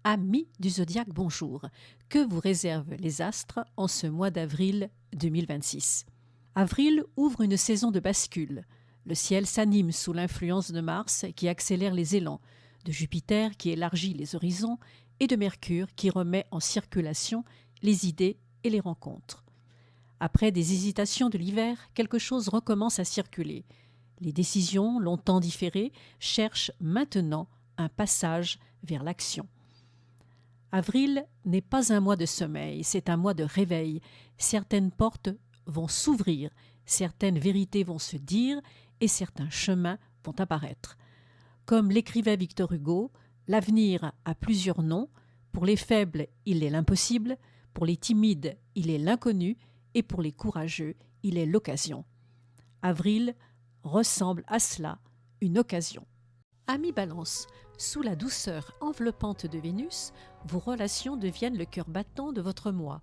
Amis du zodiaque, bonjour. Que vous réservent les astres en ce mois d'avril 2026? Avril ouvre une saison de bascule. Le ciel s'anime sous l'influence de Mars qui accélère les élans, de Jupiter qui élargit les horizons et de Mercure qui remet en circulation les idées et les rencontres. Après des hésitations de l'hiver, quelque chose recommence à circuler. Les décisions, longtemps différées, cherchent maintenant un passage vers l'action. Avril n'est pas un mois de sommeil, c'est un mois de réveil. Certaines portes vont s'ouvrir, certaines vérités vont se dire et certains chemins vont apparaître. Comme l'écrivait Victor Hugo, l'avenir a plusieurs noms. Pour les faibles, il est l'impossible, pour les timides, il est l'inconnu et pour les courageux, il est l'occasion. Avril ressemble à cela, une occasion. Amis Balance, sous la douceur enveloppante de Vénus, vos relations deviennent le cœur battant de votre mois.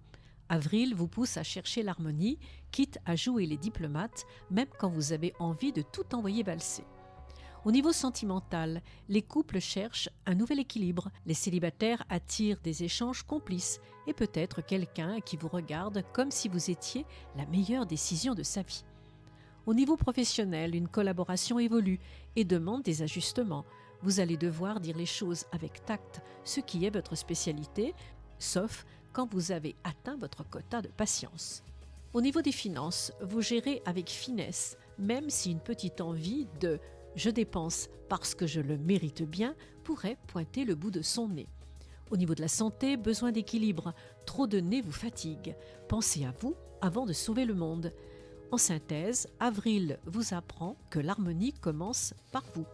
Avril vous pousse à chercher l'harmonie, quitte à jouer les diplomates, même quand vous avez envie de tout envoyer valser. Au niveau sentimental, les couples cherchent un nouvel équilibre. Les célibataires attirent des échanges complices et peut-être quelqu'un qui vous regarde comme si vous étiez la meilleure décision de sa vie. Au niveau professionnel, une collaboration évolue et demande des ajustements. Vous allez devoir dire les choses avec tact, ce qui est votre spécialité, sauf quand vous avez atteint votre quota de patience. Au niveau des finances, vous gérez avec finesse, même si une petite envie de « je dépense parce que je le mérite bien » pourrait pointer le bout de son nez. Au niveau de la santé, besoin d'équilibre. Trop de nez vous fatigue. Pensez à vous avant de sauver le monde. En synthèse, Avril vous apprend que l'harmonie commence par vous.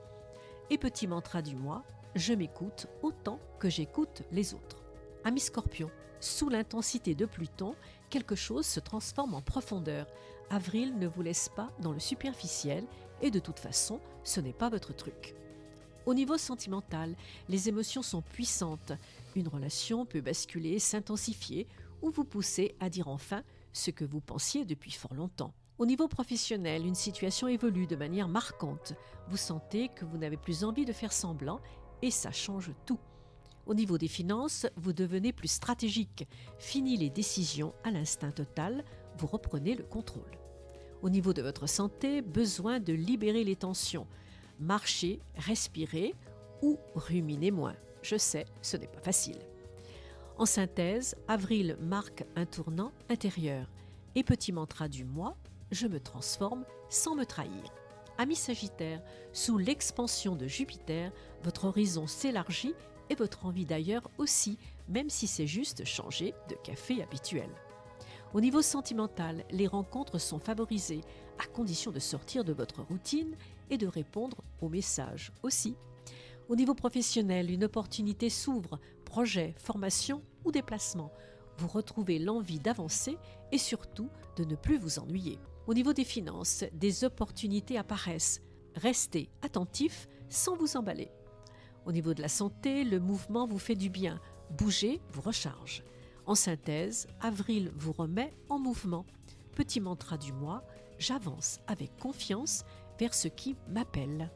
Et petit mantra du mois, je m'écoute autant que j'écoute les autres. Amis Scorpion, sous l'intensité de Pluton, quelque chose se transforme en profondeur. Avril ne vous laisse pas dans le superficiel et de toute façon, ce n'est pas votre truc. Au niveau sentimental, les émotions sont puissantes. Une relation peut basculer, s'intensifier ou vous pousser à dire enfin ce que vous pensiez depuis fort longtemps. Au niveau professionnel, une situation évolue de manière marquante. Vous sentez que vous n'avez plus envie de faire semblant et ça change tout. Au niveau des finances, vous devenez plus stratégique. Fini les décisions à l'instinct total, vous reprenez le contrôle. Au niveau de votre santé, besoin de libérer les tensions. Marchez, respirez ou ruminez moins. Je sais, ce n'est pas facile. En synthèse, avril marque un tournant intérieur. Et petit mantra du mois, je me transforme sans me trahir. Amis Sagittaire, sous l'expansion de Jupiter, votre horizon s'élargit et votre envie d'ailleurs aussi, même si c'est juste changer de café habituel. Au niveau sentimental, les rencontres sont favorisées, à condition de sortir de votre routine et de répondre aux messages aussi. Au niveau professionnel, une opportunité s'ouvre, projet, formation ou déplacement. Vous retrouvez l'envie d'avancer et surtout de ne plus vous ennuyer. Au niveau des finances, des opportunités apparaissent. Restez attentif sans vous emballer. Au niveau de la santé, le mouvement vous fait du bien. Bouger vous recharge. En synthèse, avril vous remet en mouvement. Petit mantra du mois, j'avance avec confiance vers ce qui m'appelle.